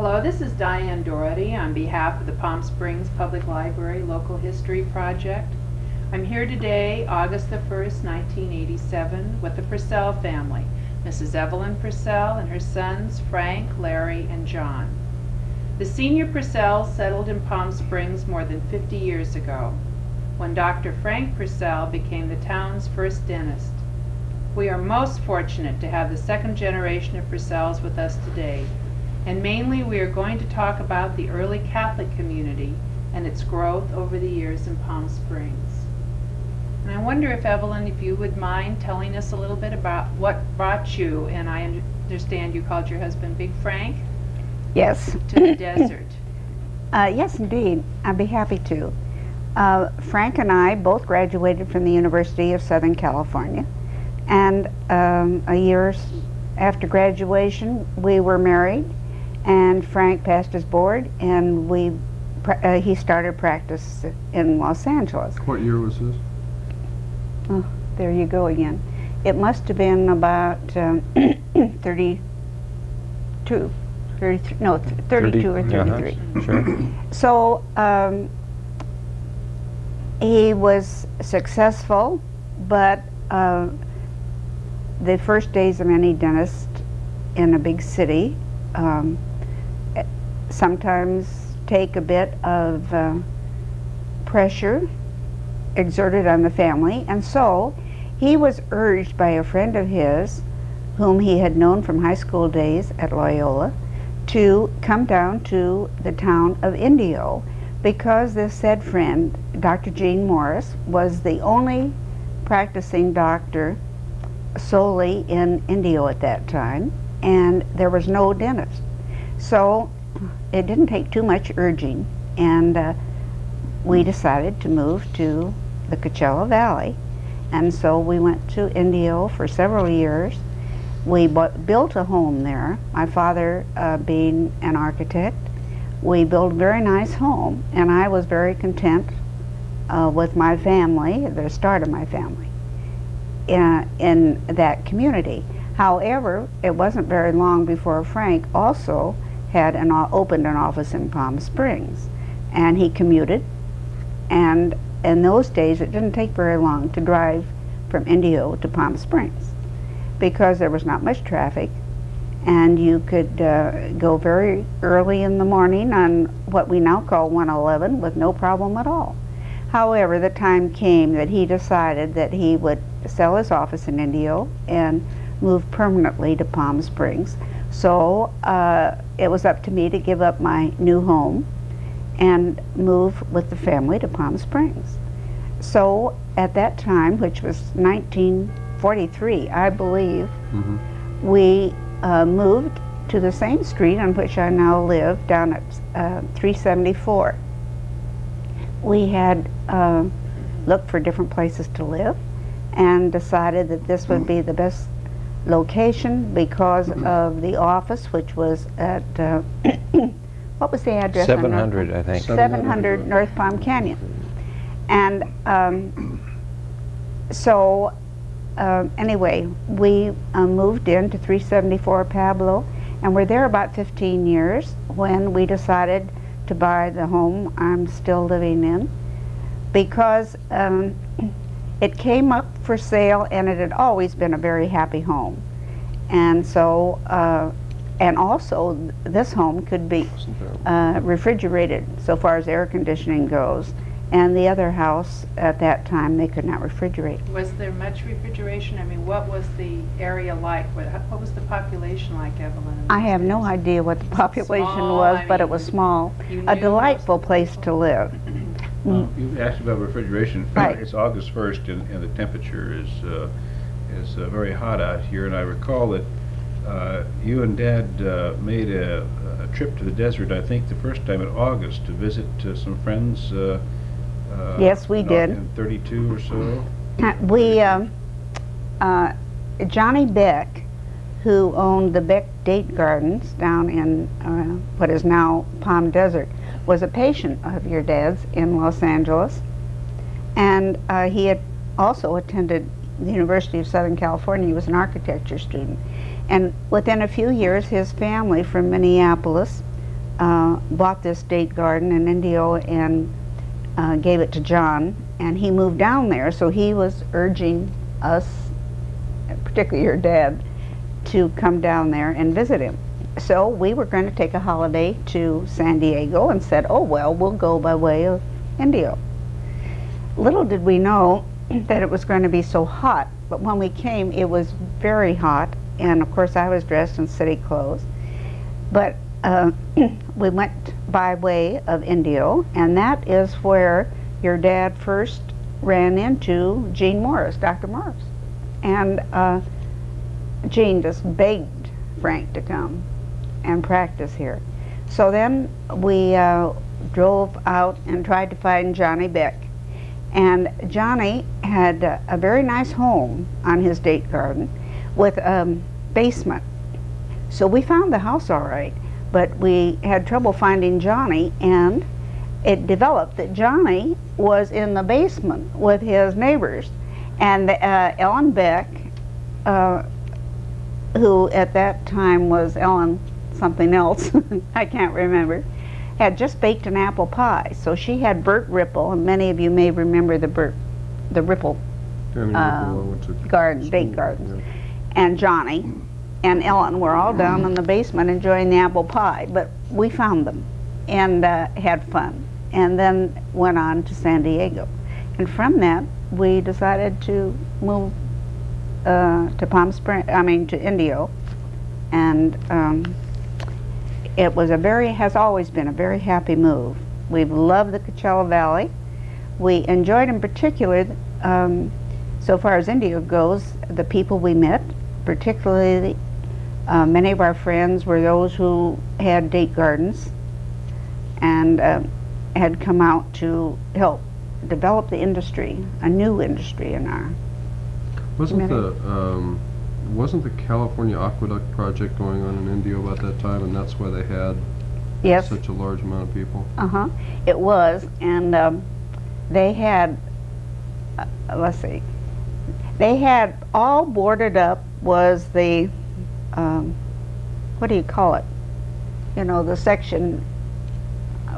Hello, this is Diane Dougherty on behalf of the Palm Springs Public Library Local History Project. I'm here today, August the 1st, 1987, with the Purcell family, Mrs. Evelyn Purcell and her sons Frank, Larry, and John. The senior Purcells settled in Palm Springs more than 50 years ago, when Dr. Frank Purcell became the town's first dentist. We are most fortunate to have the second generation of Purcells with us today. And mainly we are going to talk about the early Catholic community and its growth over the years in Palm Springs. And I wonder if Evelyn, if you would mind telling us a little bit about what brought you, and I understand you called your husband Big Frank? Yes. To the desert. Yes, indeed. I'd be happy to. Frank and I both graduated from the University of Southern California, and a year after graduation we were married. And Frank passed his board, and he started practice in Los Angeles. What year was this? Oh, there you go again. It must have been about 32 or 33. Sure. So he was successful, but the first days of any dentist in a big city sometimes take a bit of pressure exerted on the family, and so he was urged by a friend of his whom he had known from high school days at Loyola to come down to the town of Indio, because this said friend, Dr. Jean Morris, was the only practicing doctor solely in Indio at that time, and there was no dentist. So it didn't take too much urging, and we decided to move to the Coachella Valley. And so we went to Indio for several years. We built a home there, my father being an architect. We built a very nice home, and I was very content with my family, the start of my family, in that community. However, it wasn't very long before Frank also had opened an office in Palm Springs, and he commuted. And in those days, it didn't take very long to drive from Indio to Palm Springs, because there was not much traffic, and you could go very early in the morning on what we now call 111 with no problem at all. However, the time came that he decided that he would sell his office in Indio and move permanently to Palm Springs. So it was up to me to give up my new home and move with the family to Palm Springs. So at that time, which was 1943, I believe, we moved to the same street on which I now live, down at 374. We had looked for different places to live and decided that this would be the best location because of the office, which was at what was the address? 700, I think. 700 North Palm Canyon. And so anyway, we moved into 374 Pablo, and we're there about 15 years when we decided to buy the home I'm still living in, because it came up for sale, and it had always been a very happy home. And so, and also this home could be refrigerated so far as air conditioning goes. And the other house at that time, they could not refrigerate. Was there much refrigeration? I mean, what was the area like? What was the population like, Evelyn? I have no idea what the population was, but it was small. A delightful place to live. You asked about refrigeration. Right. It's August 1st, and the temperature is very hot out here. And I recall that you and Dad made a trip to the desert, I think the first time in August, to visit some friends. Yes, we did. In 32 or so. We, Johnny Beck, who owned the Beck Date Gardens down in what is now Palm Desert, was a patient of your dad's in Los Angeles, and he had also attended the University of Southern California. He was an architecture student, and within a few years his family from Minneapolis bought this date garden in Indio and gave it to John, and he moved down there, so he was urging us, particularly your dad, to come down there and visit him. So we were going to take a holiday to San Diego and said, oh well, we'll go by way of Indio. Little did we know that it was going to be so hot, but when we came it was very hot, and of course I was dressed in city clothes. But we went by way of Indio, and that is where your dad first ran into Gene Morris, Dr. Morris. And Gene just begged Frank to come and practice here. So then we drove out and tried to find Johnny Beck. And Johnny had a very nice home on his date garden with a basement. So we found the house all right, but we had trouble finding Johnny, and it developed that Johnny was in the basement with his neighbors. And Ellen Beck, who at that time was Ellen something else, I can't remember, had just baked an apple pie. So she had Bert Ripple, and many of you may remember the Ripple garden, date gardens, and Johnny and Ellen were all down in the basement enjoying the apple pie. But we found them and had fun, and then went on to San Diego. And from that, we decided to move to to Indio, and it was has always been a very happy move. We've loved the Coachella Valley. We enjoyed in particular, so far as Indio goes, the people we met, particularly many of our friends were those who had date gardens and had come out to help develop the industry, a new industry in our community. Wasn't the California Aqueduct project going on in Indio about that time, and that's why they had such a large amount of people? It was, and they had, let's see, they had all boarded up was the, what do you call it? You know, the section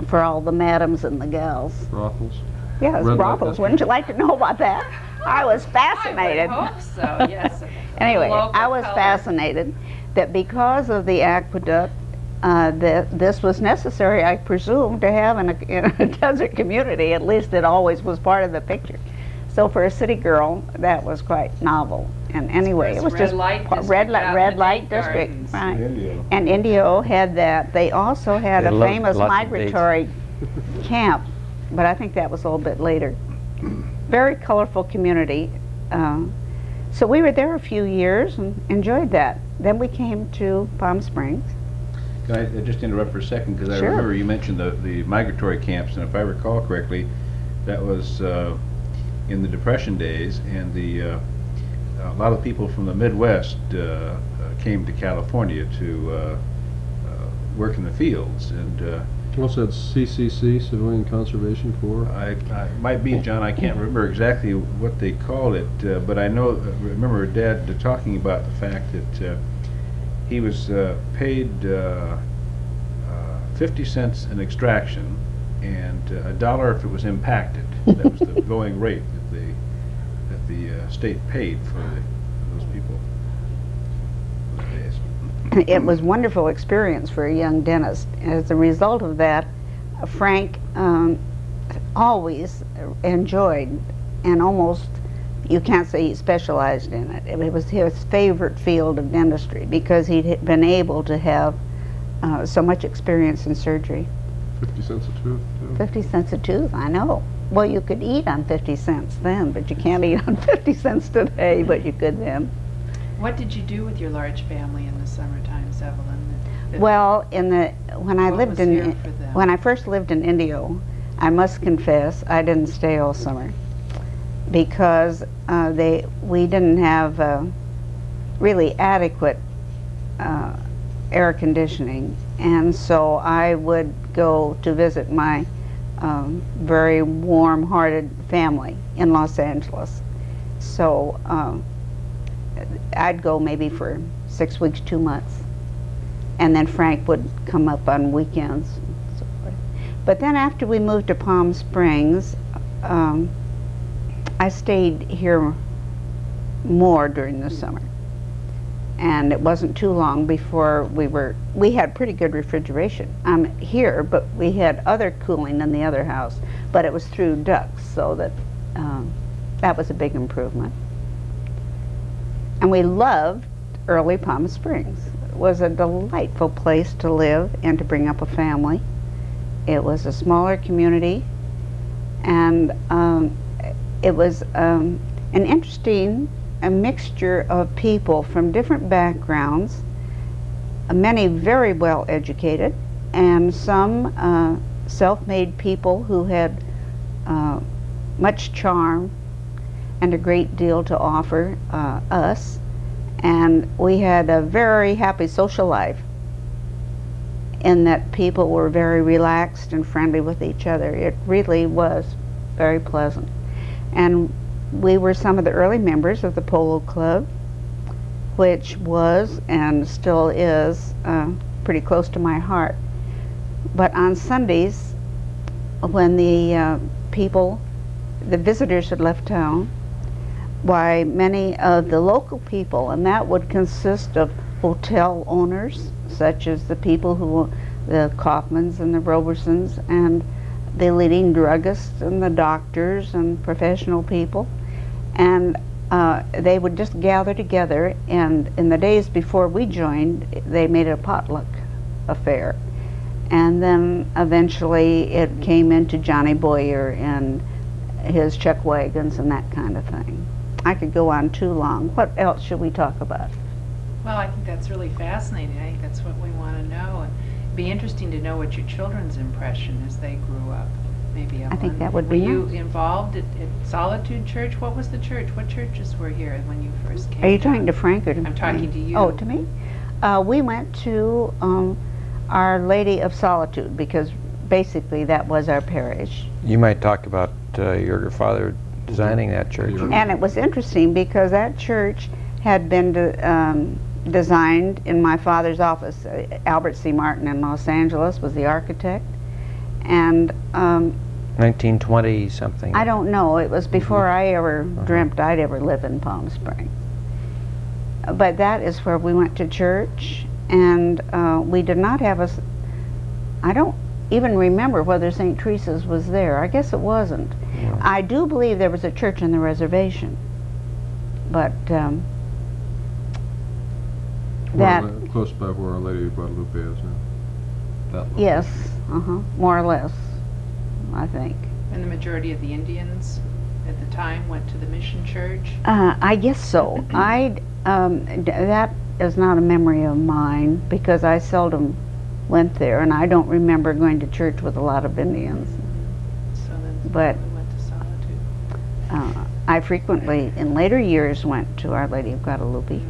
for all the madams and the gals. Brothels? Yes, brothels. Wouldn't you like to know about that? I was fascinated. I would hope so, yes. Anyway, I was fascinated that because of the aqueduct, that this was necessary, I presume, to have in a desert community. At least it always was part of the picture. So for a city girl, that was quite novel. And anyway, it was just red light district, right? Indio. And Indio had that. They also had a famous migratory camp, but I think that was a little bit later. Very colorful community. So we were there a few years and enjoyed that. Then we came to Palm Springs. Can I just interrupt for a second? Because I Sure. remember you mentioned the migratory camps, and if I recall correctly, that was in the Depression days, and a lot of people from the Midwest came to California to work in the fields. And Also had CCC, Civilian Conservation Corps. I might be, John, I can't remember exactly what they called it, but I remember Dad talking about the fact that he was paid 50 cents an extraction and $1 if it was impacted. That was the going rate that the state paid for those people those days. It was a wonderful experience for a young dentist. As a result of that, Frank always enjoyed, and almost, you can't say he specialized in it. It was his favorite field of dentistry because he'd been able to have so much experience in surgery. 50 cents a tooth, too. 50 cents a tooth, I know. Well, you could eat on 50 cents then, but you can't eat on 50 cents today, but you could then. What did you do with your large family in the summer times, Evelyn? Well, when I first lived in Indio, I must confess I didn't stay all summer because we didn't have really adequate air conditioning, and so I would go to visit my very warm-hearted family in Los Angeles. So I'd go maybe for 6 weeks, 2 months. and then Frank would come up on weekends and so forth. But then after we moved to Palm Springs, I stayed here more during the summer. And it wasn't too long before we had pretty good refrigeration here, but we had other cooling in the other house, but it was through ducts, so that was a big improvement. And we loved early Palm Springs. It was a delightful place to live and to bring up a family. It was a smaller community, and it was an interesting a mixture of people from different backgrounds, many very well educated, and some self-made people who had much charm and a great deal to offer us. And we had a very happy social life in that people were very relaxed and friendly with each other. It really was very pleasant. And we were some of the early members of the Polo Club, which was and still is pretty close to my heart. But on Sundays, when the visitors had left town, why many of the local people, and that would consist of hotel owners, such as the people the Kaufmans and the Robersons, and the leading druggists and the doctors and professional people. And they would just gather together, and in the days before we joined, they made it a potluck affair. And then eventually it came into Johnny Boyer and his chuck wagons and that kind of thing. I could go on too long. What else should we talk about? Well, I think that's really fascinating. I think that's what we want to know. And it'd be interesting to know what your children's impression as they grew up. Maybe I think that would were be you nice. Involved at Solitude Church? What was the church? What churches were here when you first came? Are you talking to Frank or to me? I'm talking to you. Oh, to me? We went to Our Lady of Solitude because basically that was our parish. You might talk about your father designing that church. And it was interesting because that church had been designed in my father's office. Albert C. Martin in Los Angeles was the architect. And 1920 something. I don't know. It was before I ever dreamt I'd ever live in Palm Springs. But that is where we went to church, and we did not have I don't even remember whether St. Teresa's was there. I guess it wasn't. Yeah. I do believe there was a church on the reservation, but Close by where Our Lady of Guadalupe is now. That location. yes, more or less, I think. And the majority of the Indians at the time went to the mission church? I guess so. That is not a memory of mine because I seldom went there, and I don't remember going to church with a lot of Indians. So then But we went to Solitude. I frequently, in later years, went to Our Lady of Guadalupe.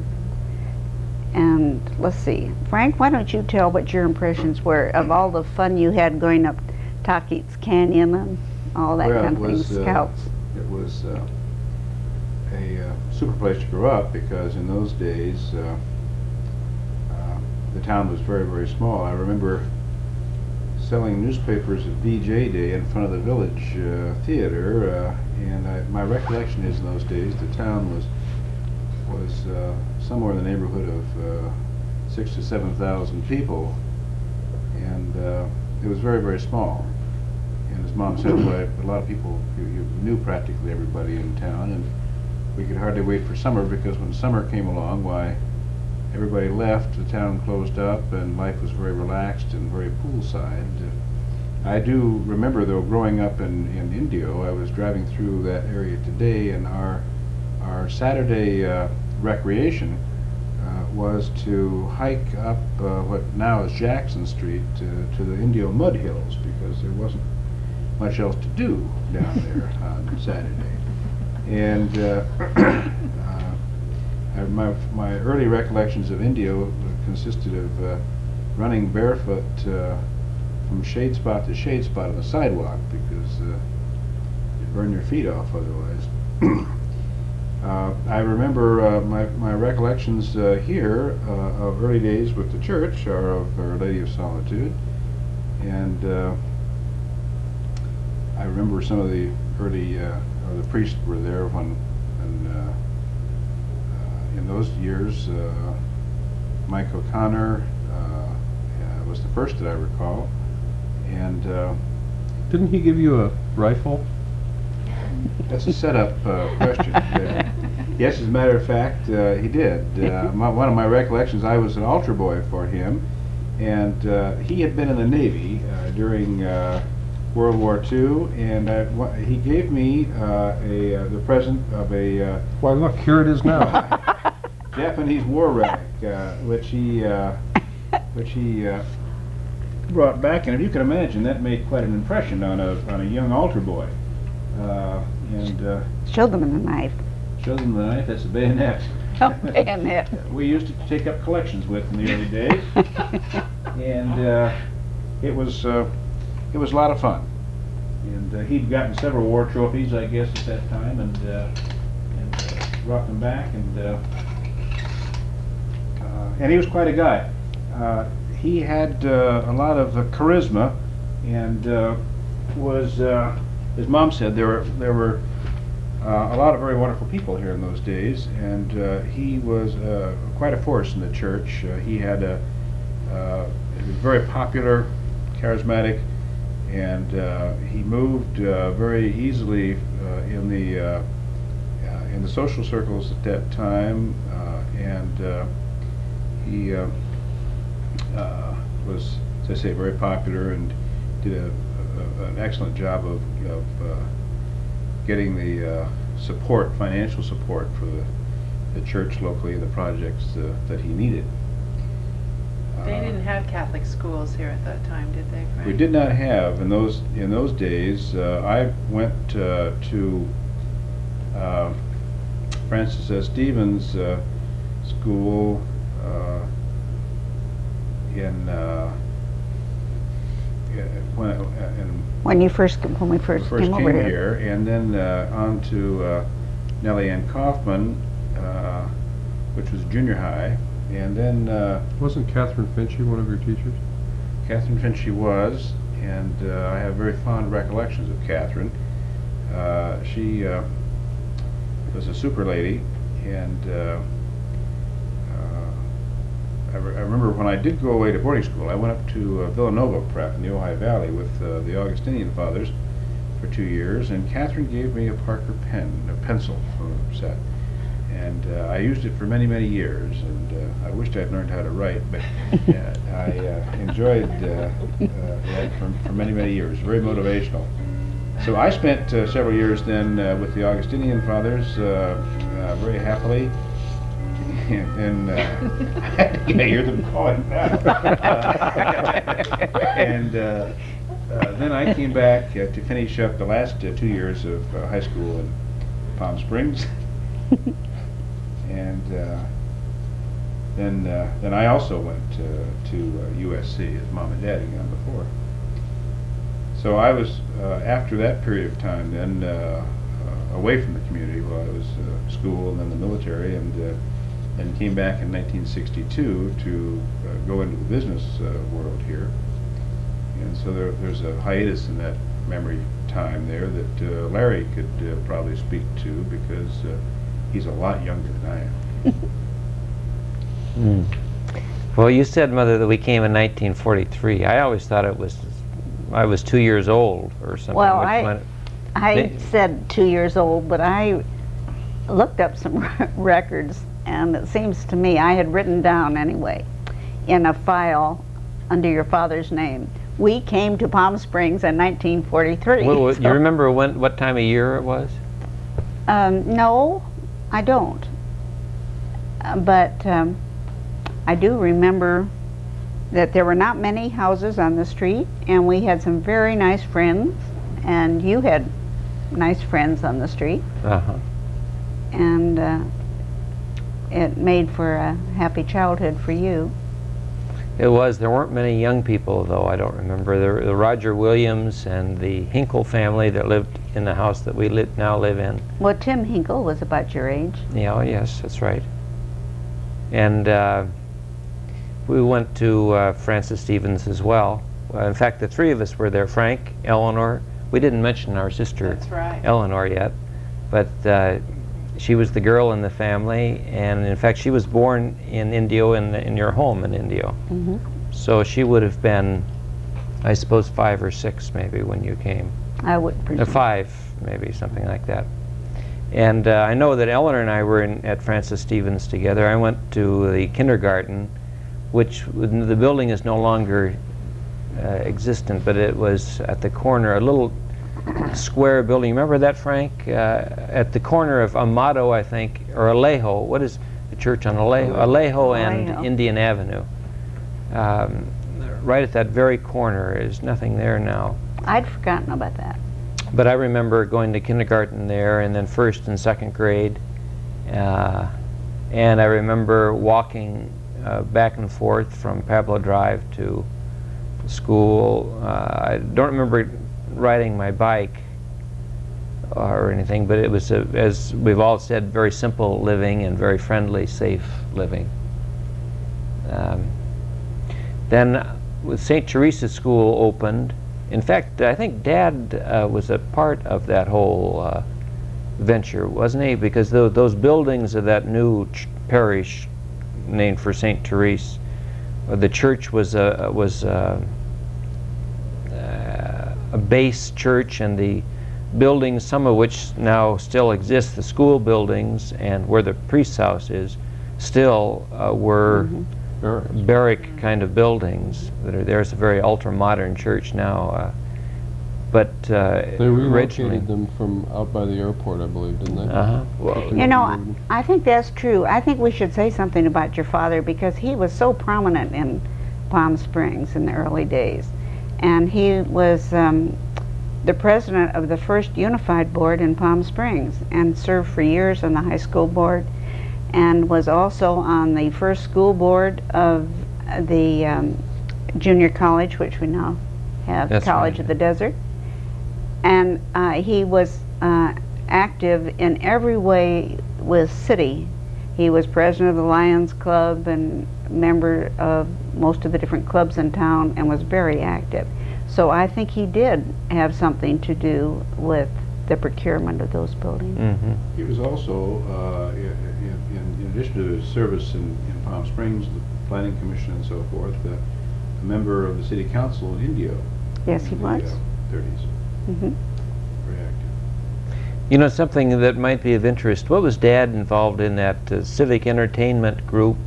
And let's see, Frank, why don't you tell what your impressions were of all the fun you had going up Tahquitz Canyon and all that kind of thing, scouts? It was a super place to grow up because in those days the town was very, very small. I remember selling newspapers at VJ Day in front of the village theater, and my recollection is in those days the town was somewhere in the neighborhood of 6,000 to 7,000 people, and it was very, very small. And as Mom said, a lot of people, you knew practically everybody in town, and we could hardly wait for summer because when summer came along, why, everybody left, the town closed up, and life was very relaxed and very poolside. I do remember, though, growing up in Indio, I was driving through that area today, and our Saturday recreation was to hike up what now is Jackson Street to the Indio Mud Hills because there wasn't much else to do down there on Saturday. And my early recollections of Indio consisted of running barefoot from shade spot to shade spot on the sidewalk because you'd burn your feet off otherwise. I remember my recollections here of early days with the church are of Our Lady of Solitude, and I remember some of the early, or the priests were there when in those years, Mike O'Connor was the first that I recall, and Didn't he give you a rifle? that's a setup question. Yes, as a matter of fact, he did. One of my recollections, I was an altar boy for him, and he had been in the Navy during World War II, and he gave me the present of a Why, look, here it is now. Japanese war relic, which he brought back, and if you can imagine, that made quite an impression on a young altar boy. And Show them the knife. showed them the knife. That's a bayonet. Oh, bayonet. We used to take up collections with in the early days, and it was a lot of fun. And he'd gotten several war trophies, I guess, at that time, and brought them back, and he was quite a guy. He had a lot of charisma, and was, as Mom said, there were a lot of very wonderful people here in those days, and he was quite a force in the church. He had he was very popular, charismatic, and he moved very easily in the social circles at that time, and he was, as I say, very popular, and did an excellent job of getting the support, financial support for the church locally and the projects that he needed. They didn't have Catholic schools here at that time, did they, Frank? We did not have in those days. I went to Francis S. Stevens School When we first came over here, and then on to Nellie Ann Kaufman, which was junior high, and then Wasn't Catherine Finchy one of your teachers? Catherine Finchy was, and I have very fond recollections of Catherine. She was a super lady, and I remember when I did go away to boarding school, I went up to Villanova Prep in the Ojai Valley with the Augustinian Fathers for 2 years, and Catherine gave me a Parker pencil set, and I used it for many, many years, and I wished I'd learned how to write, but I enjoyed that for many, many years. Very motivational. So I spent several years then with the Augustinian Fathers very happily. And you may hear them calling now. And then I came back to finish up the last 2 years of high school in Palm Springs. And then I also went to USC, as Mom and Dad had gone before. So I was, after that period of time, then away from the community while I was school and then the military, and came back in 1962 to go into the business world here. And so there's a hiatus in that memory time there that Larry could probably speak to, because he's a lot younger than I am. Well, you said, Mother, that we came in 1943. I always thought I was 2 years old or something. Well, I said 2 years old, but I looked up some records, and it seems to me I had written down anyway in a file under your father's name, we came to Palm Springs in 1943. Well, so. You remember what time of year it was? No, I don't. But I do remember that there were not many houses on the street, and we had some very nice friends, and you had nice friends on the street. Uh-huh. And it made for a happy childhood for you. It was. There weren't many young people, though. I don't remember. The Roger Williams and the Hinkle family that lived in the house that we now live in. Well, Tim Hinkle was about your age. Yeah, oh, yes, that's right. And we went to Francis Stevens as well. In fact, the three of us were there. Frank, Eleanor. We didn't mention our sister That's right. Eleanor yet, but she was the girl in the family, and in fact she was born in Indio, in your home in Indio. Mm-hmm. So she would have been, I suppose, 5 or 6 maybe when you came. I would presume. 5 maybe, something like that. And I know that Eleanor and I were at Francis Stevens together. I went to the kindergarten, which the building is no longer existent, but it was at the corner, a little square building. Remember that, Frank? At the corner of Amado, I think, or Alejo. What is the church on Alejo? Alejo and Alejo. Indian Avenue. Right at that very corner. There's nothing there now. I'd forgotten about that. But I remember going to kindergarten there, and then 1st and 2nd grade. And I remember walking back and forth from Pablo Drive to school. I don't remember riding my bike or anything, but it was, as we've all said, very simple living and very friendly, safe living. Then with St. Teresa's School opened, in fact, I think Dad was a part of that whole venture, wasn't he? Because those buildings of that new parish named for St. Therese, the church was a base church, and the buildings, some of which now still exist, the school buildings and where the priest's house is, still were barrack kind of buildings that are there. It's a very ultra-modern church now. But They originally, relocated them from out by the airport, I believe, didn't they? well, You know, I think that's true. I think we should say something about your father, because he was so prominent in Palm Springs in the early days. And he was the president of the first unified board in Palm Springs, and served for years on the high school board, and was also on the first school board of the junior college, which we now have, That's College right. of the Desert. And he was active in every way with city. He was president of the Lions Club and member of most of the different clubs in town, and was very active. So I think he did have something to do with the procurement of those buildings. mm-hmm. He was also, in addition to his service in Palm Springs, the Planning Commission and so forth, a member of the City Council in Indio. Yes, he in was. the 30s. Mm-hmm. Very active. You know, something that might be of interest, what was Dad involved in that civic entertainment group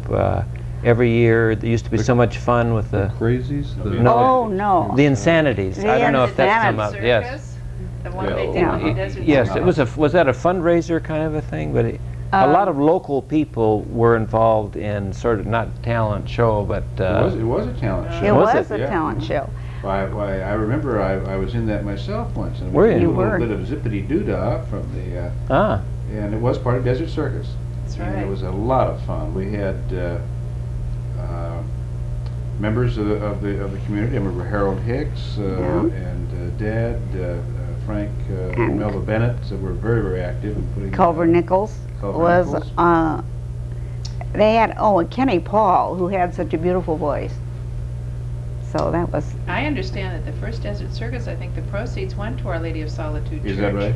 every year? There used to be so much fun with the Crazies? No. Oh, no. the Insanities. The I don't know if that's come up. Circus, Yes. The one Yeah. they did Yeah. on the desert. Yes, Circus. it was that a fundraiser kind of a thing? But a lot of local people were involved in sort of, not talent show, but It was a talent show. It Was was it? a Yeah. talent show. Why, I remember I was in that myself once, and Were we did you? a You little were. bit of zippity-doo-dah from the, ah, and it was part of Desert Circus. That's And right. it was a lot of fun. We had members of the community. I remember Harold Hicks and Dad, Frank, And Melva Bennett, that were very, very active in putting. Culver Nichols Culver was, Nichols. they had, and Kenny Paul, who had such a beautiful voice. So that was, I understand that the first Desert Circus, I think the proceeds went to Our Lady of Solitude Church. Is that right?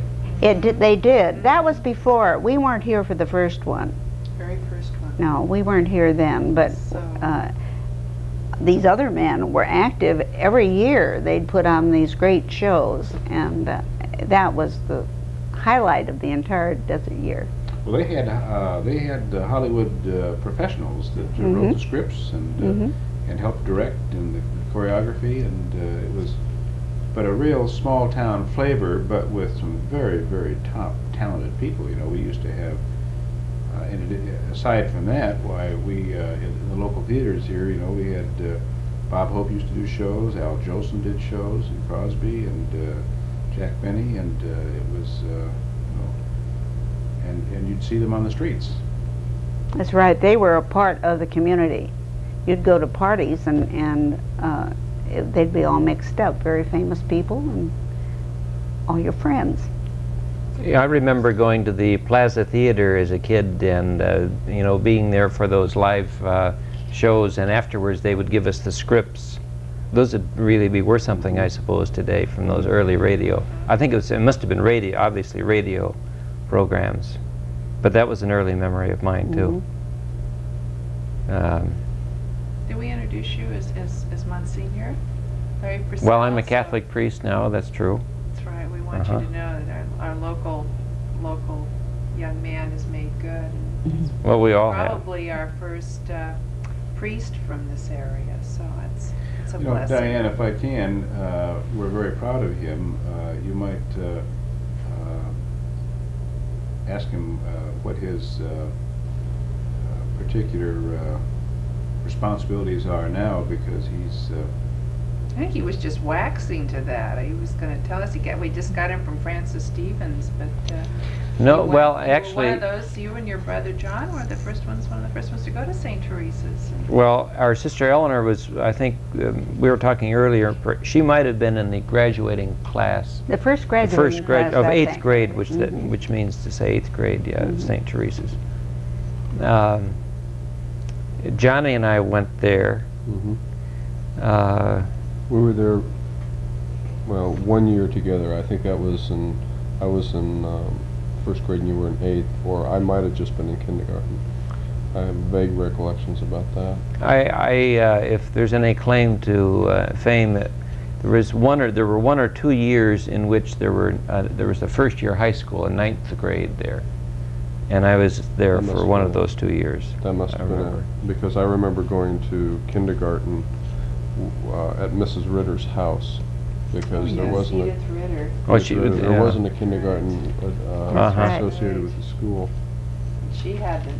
they did. That was before, we weren't here for the first one. Very first one. No, we weren't here then, but So- these other men were active every year. They'd put on these great shows, and that was the highlight of the entire desert year. Well, they had Hollywood professionals that wrote the scripts and helped direct and the choreography, and it was but a real small town flavor, but with some very, very top talented people. You know, we used to have, aside from that, why we in the local theaters here, you know, we had Bob Hope used to do shows, Al Jolson did shows, and Crosby and Jack Benny, and it was, you know, and you'd see them on the streets. That's right. They were a part of the community. You'd go to parties, and they'd be all mixed up. Very famous people and all your friends. Yeah, I remember going to the Plaza Theater as a kid and, you know, being there for those live shows, and afterwards they would give us the scripts. Those would really be worth something, I suppose, today from those early radio. I think it must have been radio, obviously radio programs. But that was an early memory of mine, too. Did we introduce you as Monsignor? Larry Purcell? Well, I'm a Catholic priest now, that's true. That's right. We want you to know that our local young man is made good. And Well, we all have. probably our first priest from this area, so it's a You know, blessing. Diane, if I can, we're very proud of him. You might ask him what his particular responsibilities are now, because he's I think he was just waxing to that. He was going to tell us. We just got him from Francis Stevens, but No, you well, were actually, one of those. You and your brother John were the first ones. One of the first ones to go to St. Teresa's. well, our sister Eleanor was, I think, we were talking earlier, she might have been in the graduating class. The first graduating First grade class, of I 8th think. grade, which means to say 8th grade, yeah, of St. Teresa's. Johnny and I went there. We were there, well, 1 year together. I think that was I was in first grade and you were in 8th, or I might have just been in kindergarten. I have vague recollections about that. If there's any claim to fame, there were 1 or 2 years in which there was the first year high school in 9th grade there, and I was there That for must one have of those 2 years. That must have been remember. it, because I remember going to kindergarten at Mrs. Ritter's house, because there wasn't a Edith Ritter. Oh, she there, was, there yeah. wasn't a kindergarten associated with the school. She had the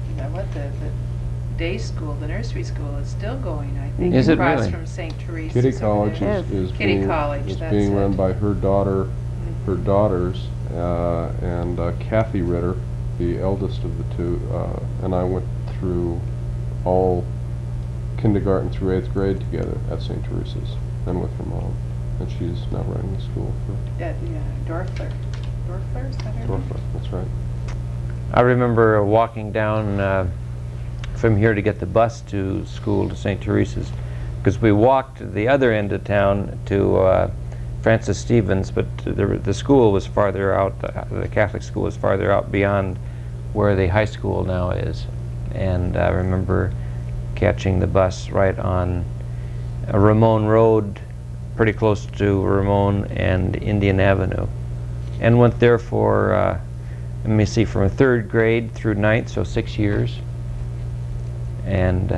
day school, the nursery school is still going, I think. Is it across really? from St. Teresa's. Kitty over College there. is Kitty being, College, is that's being it. run by her daughters, and Kathy Ritter, the eldest of the two, and I went through all kindergarten through 8th grade together at St. Teresa's, and with her mom, and she's now running the school for Yeah, Dorfler. Dorfler, is that her name? Dorfler. That's right. I remember walking down from here to get the bus to school to St. Teresa's, because we walked the other end of town to Francis Stevens, but the school was farther out, the Catholic school was farther out beyond where the high school now is. And I remember catching the bus right on Ramon Road, pretty close to Ramon and Indian Avenue, and went there for let me see, from 3rd grade through 9th, so 6 years. And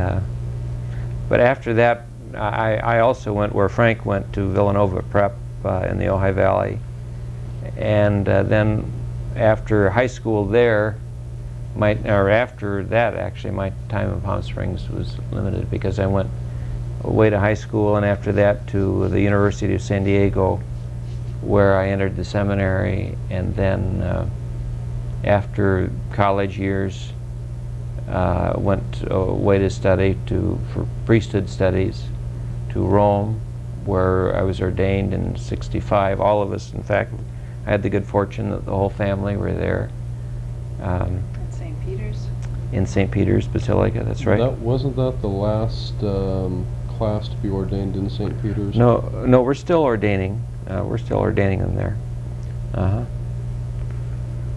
but after that, I also went where Frank went, to Villanova Prep in the Ojai Valley. And then after high school there, after that actually, my time in Palm Springs was limited, because I went away to high school, and after that to the University of San Diego, where I entered the seminary, and then after college years went away to study for priesthood studies to Rome, where I was ordained in '65. All of us, in fact, I had the good fortune that the whole family were there. At St. Peter's. In St. Peter's Basilica, that's right. Wasn't that the last class to be ordained in St. Peter's? No, we're still ordaining. We're still ordaining them there.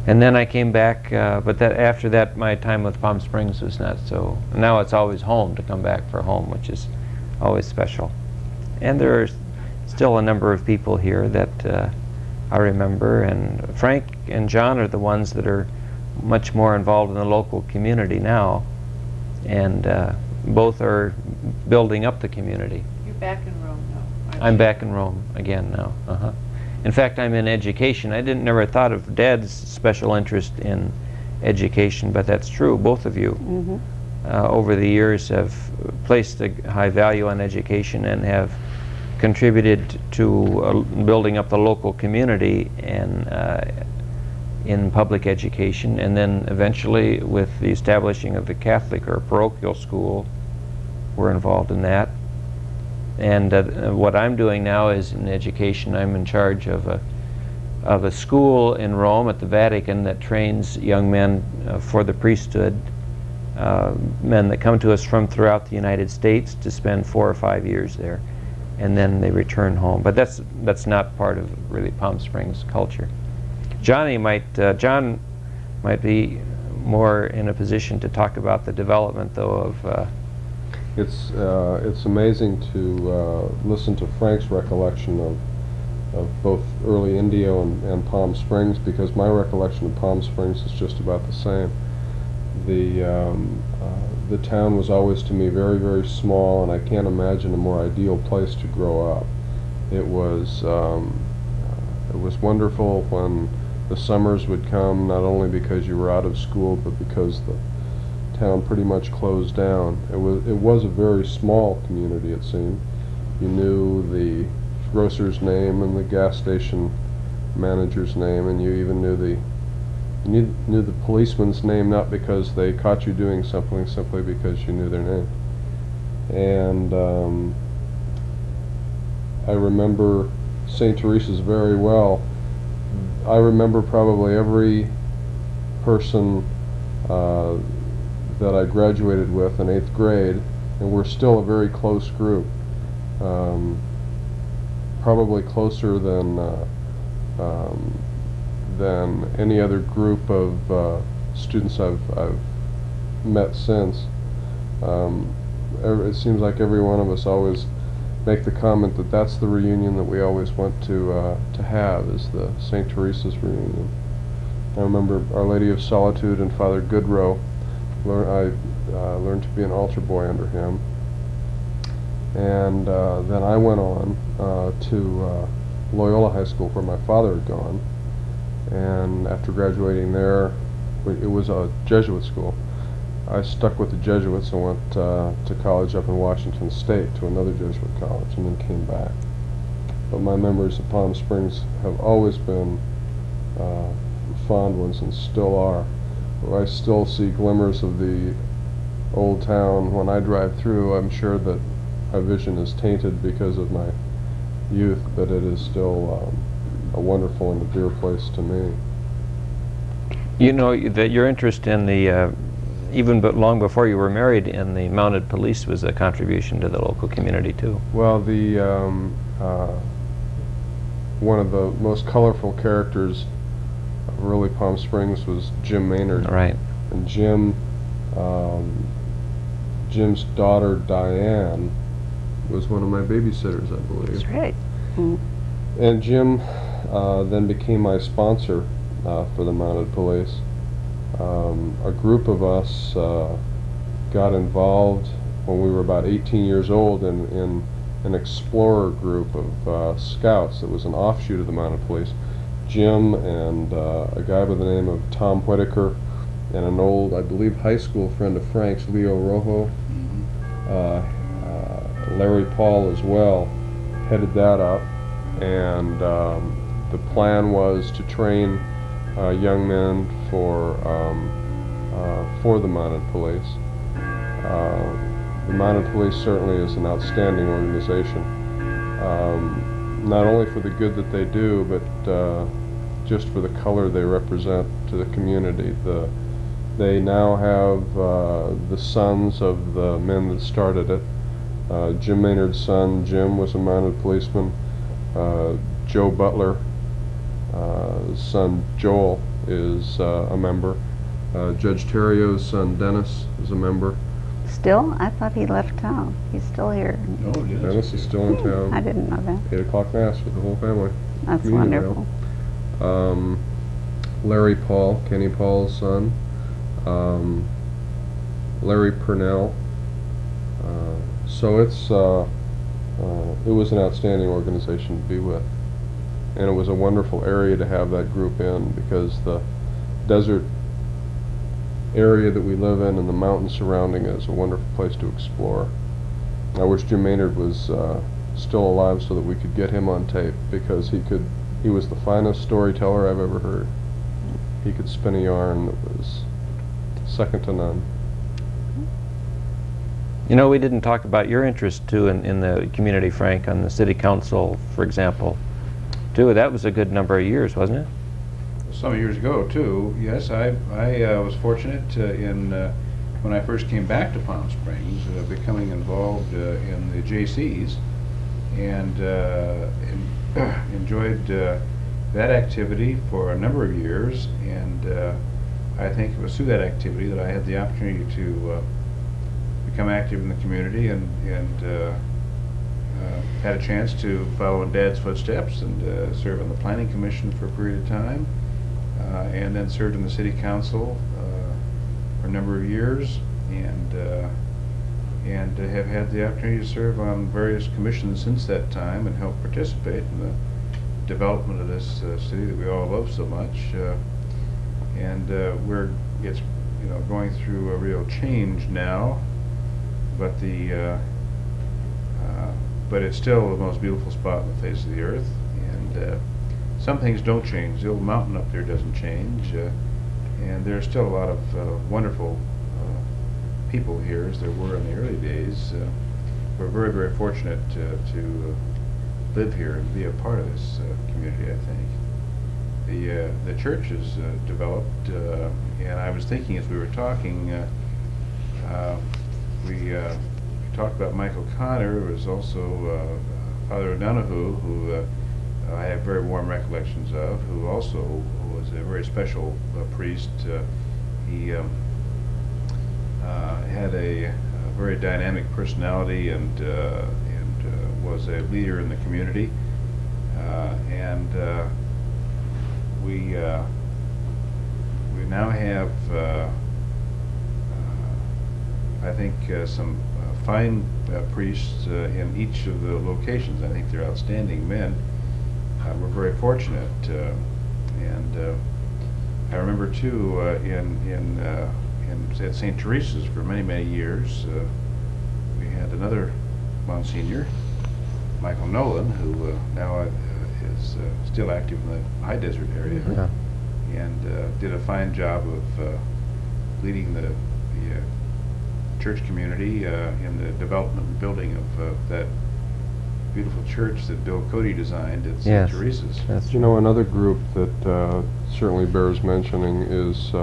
And then I came back, but after that, my time with Palm Springs was not so. Now it's always home, to come back for home, which is always special. And there are still a number of people here that I remember, and Frank and John are the ones that are much more involved in the local community now, and both are building up the community. You're back in Rome now, aren't I'm you? back in Rome again now. In fact, I'm in education. I never thought of Dad's special interest in education, but that's true. Both of you over the years have placed a high value on education and have contributed to building up the local community and in public education, and then eventually with the establishing of the Catholic or parochial school, we're involved in that. And what I'm doing now is in education. I'm in charge of of a school in Rome at the Vatican that trains young men for the priesthood, men that come to us from throughout the United States to spend 4 or 5 years there, and then they return home. But that's not part of really Palm Springs culture. John might be more in a position to talk about the development, though, of. It's amazing to listen to Frank's recollection of both early Indio and Palm Springs, because my recollection of Palm Springs is just about the same. The town was always to me very, very small, and I can't imagine a more ideal place to grow up. It was wonderful when the summers would come, not only because you were out of school, but because the town pretty much closed down. It was a very small community, it seemed. You knew the grocer's name and the gas station manager's name, and you even knew the policeman's name, not because they caught you doing something, simply because you knew their name. And I remember St. Teresa's very well. I remember probably every person that I graduated with in 8th grade, and we're still a very close group. Probably closer than any other group of students I've met since. It seems like every one of us always make the comment that that's the reunion that we always want to have, is the St. Teresa's reunion. I remember Our Lady of Solitude and Father Goodrow. I learned to be an altar boy under him. And then I went on to Loyola High School, where my father had gone. And after graduating there, it was a Jesuit school. I stuck with the Jesuits and went to college up in Washington State, to another Jesuit college, and then came back. But my memories of Palm Springs have always been fond ones, and still are. I still see glimmers of the old town when I drive through. I'm sure that my vision is tainted because of my youth, but it is still a wonderful and a dear place to me. You know that your interest in the, even but long before you were married, in the mounted police was a contribution to the local community too. Well, one of the most colorful characters of early Palm Springs was Jim Maynard. Right. And Jim's daughter Diane was one of my babysitters, I believe. That's right. Mm. And Jim then became my sponsor for the mounted police. A group of us got involved when we were about 18 years old in an explorer group of scouts that was an offshoot of the mounted police. Jim and a guy by the name of Tom Whitaker and an old, I believe, high school friend of Frank's, Leo Rojo, Larry Paul as well, headed that up. And the plan was to train young men for the mounted police. The mounted police certainly is an outstanding organization, not only for the good that they do, but just for the color they represent to the community. They now have the sons of the men that started it. Jim Maynard's son, Jim, was a mounted policeman. Joe Butler, son Joel, is a member. Judge Terrio's son Dennis is a member. Still? I thought he left town. He's still here. No, Dennis is still in town. I didn't know that. 8 o'clock mass with the whole family. That's Community wonderful. meal. Larry Paul, Kenny Paul's son. Larry Purnell. So it was an outstanding organization to be with. And it was a wonderful area to have that group in, because the desert area that we live in and the mountains surrounding it is a wonderful place to explore. I wish Jim Maynard was still alive so that we could get him on tape, because he was the finest storyteller I've ever heard. He could spin a yarn that was second to none. You know, we didn't talk about your interest too in the community, Frank, on the city council, for example, too. That was a good number of years, wasn't it? Some years ago, too. Yes, I was fortunate when I first came back to Palm Springs, becoming involved in the JCs, and enjoyed that activity for a number of years. And I think it was through that activity that I had the opportunity to become active in the community, and had a chance to follow in Dad's footsteps and serve on the Planning Commission for a period of time, and then served in the City Council for a number of years, and have had the opportunity to serve on various commissions since that time and help participate in the development of this city that we all love so much. It's going through a real change now, but but it's still the most beautiful spot on the face of the earth. And some things don't change. The old mountain up there doesn't change, and there's still a lot of wonderful people here, as there were in the early days. We're very, very fortunate to live here and be a part of this community, I think. The church has developed, and I was thinking as we were talking, we talked about Michael Connor, who was also Father O'Donoghue, who I have very warm recollections of, who also was a very special priest. He had a very dynamic personality and was a leader in the community. We now have, I think, some fine priests in each of the locations. I think they're outstanding men. We're very fortunate, and I remember too at St. Teresa's for many, many years. We had another Monsignor, Michael Nolan, who now is still active in the High Desert area, and did a fine job of leading the church community in the development and building of that beautiful church that Bill Cody designed at St. Teresa's. Another group that certainly bears mentioning is,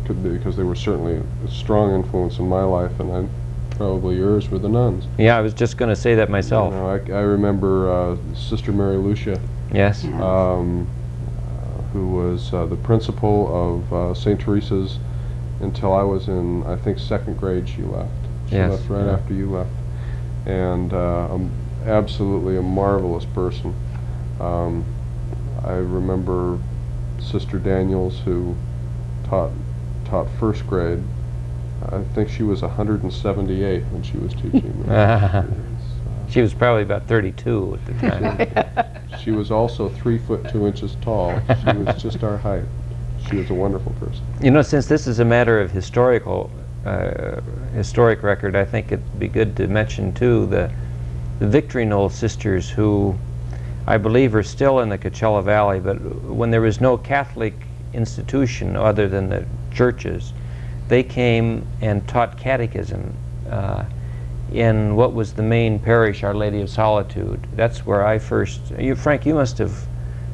because they were certainly a strong influence in my life, and probably yours, were the nuns. Yeah, I was just going to say that myself. I remember Sister Mary Lucia. Yes. Who was the principal of St. Teresa's until I was in, I think, second grade. She left. She left right after you left. And absolutely a marvelous person. I remember Sister Daniels, who taught first grade. I think she was 178 when she was teaching me. She was probably about 32 at the time. She was also 3 foot 2 inches tall. She was just our height. She was a wonderful person. Since this is a matter of historic record, I think it'd be good to mention too the Victory Knoll sisters, who I believe are still in the Coachella Valley, but when there was no Catholic institution other than the churches, they came and taught catechism in what was the main parish, Our Lady of Solitude. That's where I first, Frank, you must have,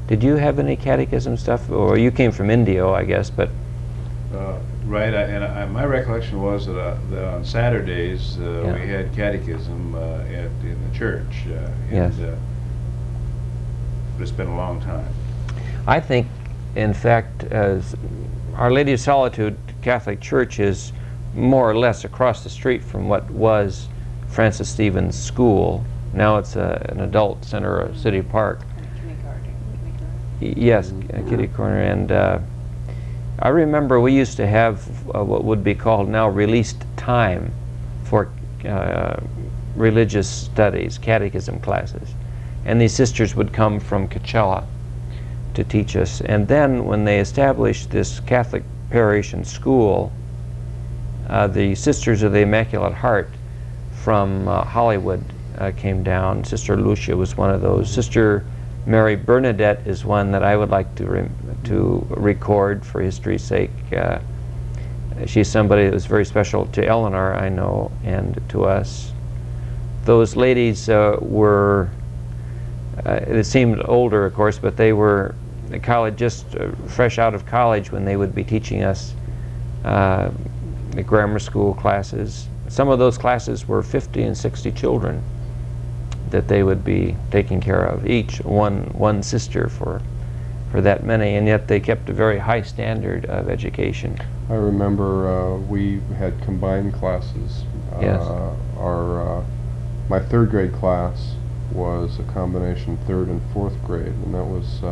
did you have any catechism stuff? Or you came from Indio, I guess, but... Right, my recollection was that on Saturdays we had catechism in the church. But it's been a long time. I think, in fact, Our Lady of Solitude Catholic Church is more or less across the street from what was Francis Stevens School. Now it's an adult center, a city park. Yes, a kitty corner. And I remember we used to have what would be called now released time for religious studies, catechism classes. And these sisters would come from Coachella to teach us. And then when they established this Catholic parish and school, the Sisters of the Immaculate Heart from Hollywood came down. Sister Lucia was one of those. Sister Mary Bernadette is one that I would like to record for history's sake. She's somebody that was very special to Eleanor, I know, and to us. Those ladies were it seemed older, of course, but they were at college, just fresh out of college, when they would be teaching us the grammar school classes. Some of those classes were 50 and 60 children that they would be taking care of, each one sister for that many, and yet they kept a very high standard of education. I remember we had combined classes. Yes. My third grade class was a combination third and fourth grade, and that was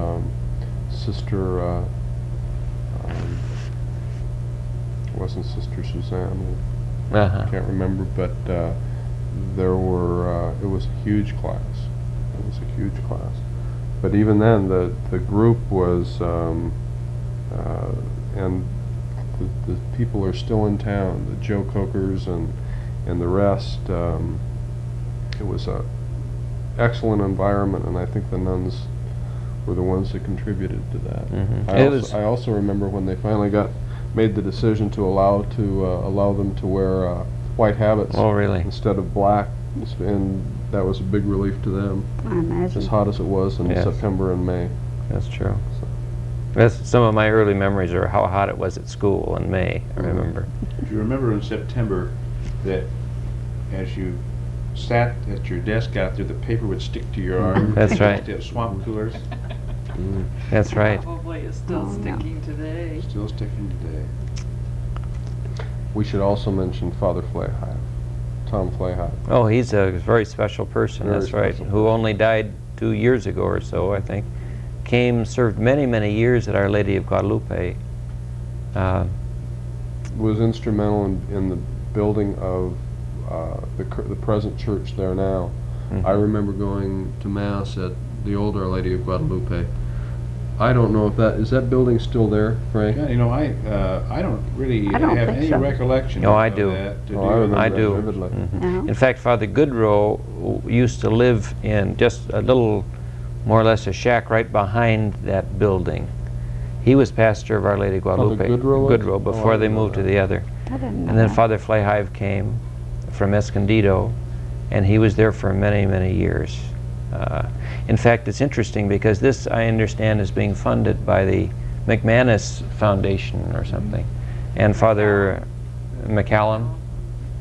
wasn't Sister Suzanne. I can't remember, but there were. It was a huge class. It was a huge class. But even then, the group was, and the people are still in town. The Joe Cokers and the rest. It was a excellent environment, and I think the nuns were the ones that contributed to that. Mm-hmm. I also remember when they finally made the decision to allow them to wear white habits. Oh, really? Instead of black, and that was a big relief to them. I imagine. As hot as it was in Yes. September and May. That's true. So. That's some of my early memories are how hot it was at school in May, I remember. Do you remember in September that as you sat at your desk out there, the paper would stick to your arm? That's right. Instead of swamp coolers. That's right. Probably is still sticking today. Still sticking today. We should also mention Father Flahive, Tom Flahive. Oh, he's a very special person, Very that's right, special who only died 2 years ago or so, I think. Served many, many years at Our Lady of Guadalupe. Was instrumental in the building of the present church there now. Mhm. I remember going to Mass at the old Our Lady of Guadalupe. I don't know if is that building still there, Frank? Yeah, you know, I don't really I don't have think any so. recollection Oh, I of do. that. To Oh, I remember I that do. vividly. Mhm. Yeah. In fact, Father Goodrow used to live in just a little, more or less a shack right behind that building. He was pastor of Our Lady of Guadalupe. Goodrow was? Goodrow, Oh, before I they didn't know moved to that. the other. I didn't know And then that. Father Flahive came from Escondido, and he was there for many, many years. In fact, it's interesting because this, I understand, is being funded by the McManus Foundation or something. And Father McCallum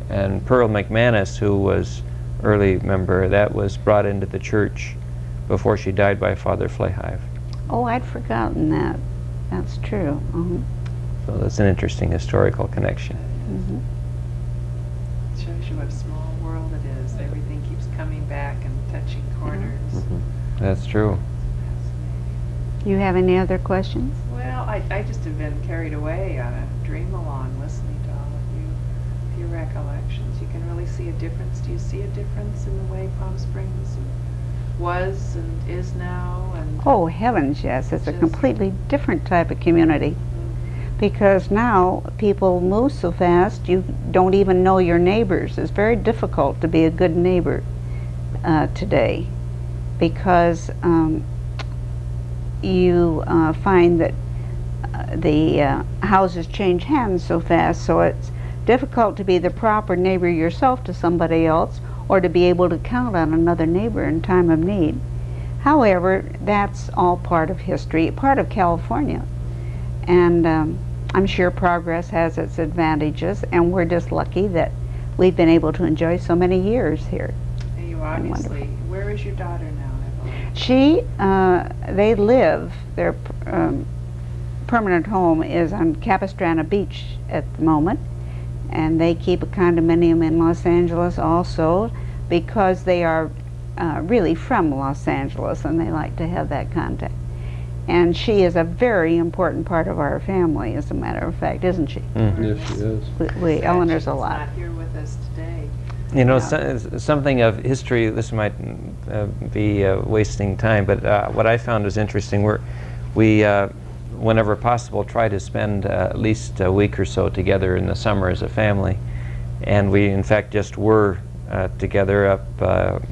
and Pearl McManus, who was early member, that was brought into the church before she died by Father Flahive. Oh, I'd forgotten that. That's true. So that's an interesting historical connection. It shows you what a small world it is. Everything keeps coming back and touching corners. That's true. You have any other questions? Well, I just have been carried away on a dream along listening to all of you, your recollections. You can really see a difference. Do you see a difference in the way Palm Springs was and is now? And Oh, heavens, yes. It's a Just- completely different type of community. Because now people move so fast, you don't even know your neighbors. It's very difficult to be a good neighbor today, because you find that the houses change hands so fast, so it's difficult to be the proper neighbor yourself to somebody else, or to be able to count on another neighbor in time of need. However, that's all part of history, part of California. And I'm sure progress has its advantages, and we're just lucky that we've been able to enjoy so many years here. And you And obviously, where is your daughter now, Evelyn? They live, their permanent home is on Capistrano Beach at the moment, and they keep a condominium in Los Angeles also, because they are really from Los Angeles and they like to have that contact. And she is a very important part of our family, as a matter of fact, isn't she? Yes, she is. Eleanor's a She's lot. not here with us today. You know, Yeah. something of history, this might be wasting time, but what I found was interesting, we whenever possible, try to spend at least a week or so together in the summer as a family. And we, in fact, just were together up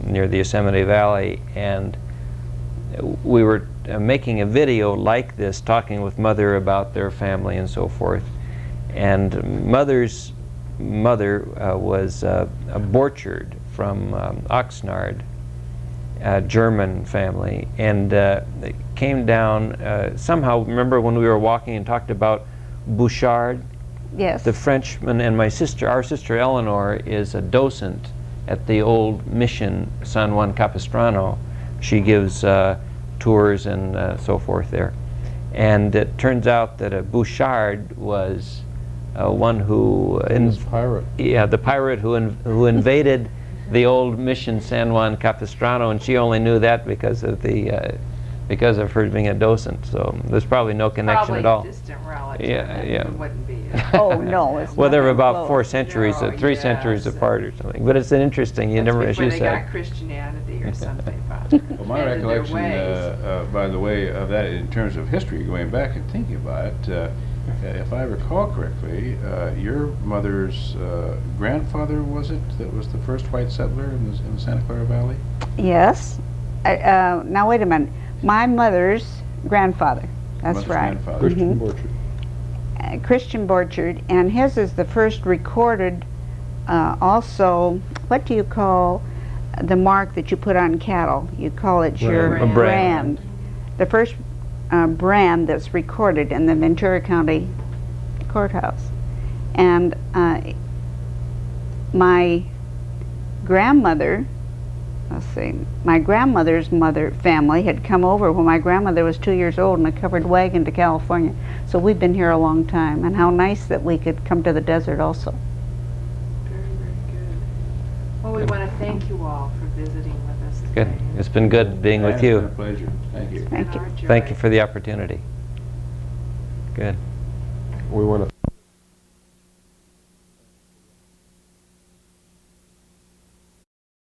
near the Yosemite Valley, and we were making a video like this, talking with Mother about their family and so forth. And Mother's mother was a Borchard from Oxnard, German family, and they came down somehow. Remember when we were walking and talked about Bouchard, Yes. the Frenchman, and our sister Eleanor is a docent at the old mission San Juan Capistrano. She gives tours and so forth there. And it turns out that a Bouchard was one who... Famous pirate. Yeah, the pirate who invaded the old mission San Juan Capistrano, and she only knew that because of her being a docent. So there's probably no connection at all. Probably distant relative. Yeah, yeah. It wouldn't be. Oh, no, it's Well, they're nothing about close. 4 centuries, No, 3 centuries yes. apart or something. But it's an interesting, you That's never, as before you they said. got Christianity or something. Well, my recollection, by the way, of that in terms of history, going back and thinking about it, if I recall correctly, your mother's grandfather, was it, that was the first white settler in the Santa Clara Valley? Yes. Now, wait a minute. My mother's grandfather. That's Mother's right. grandfather. Christian Mhm. Borchard. Christian Borchard, and his is the first recorded, also, what do you call the mark that you put on cattle? You call it your Brand. A brand. brand. The first brand that's recorded in the Ventura County Courthouse. And my grandmother, let's see, my grandmother's family had come over when my grandmother was 2 years old in a covered wagon to California. So we've been here a long time, and how nice that we could come to the desert also. Very, very good. Well, we want to thank you all for visiting with us Good. today. It's been good being with It's been you. a pleasure. Thank you. It's been Thank you. our joy. Thank you for the opportunity. Good. We want to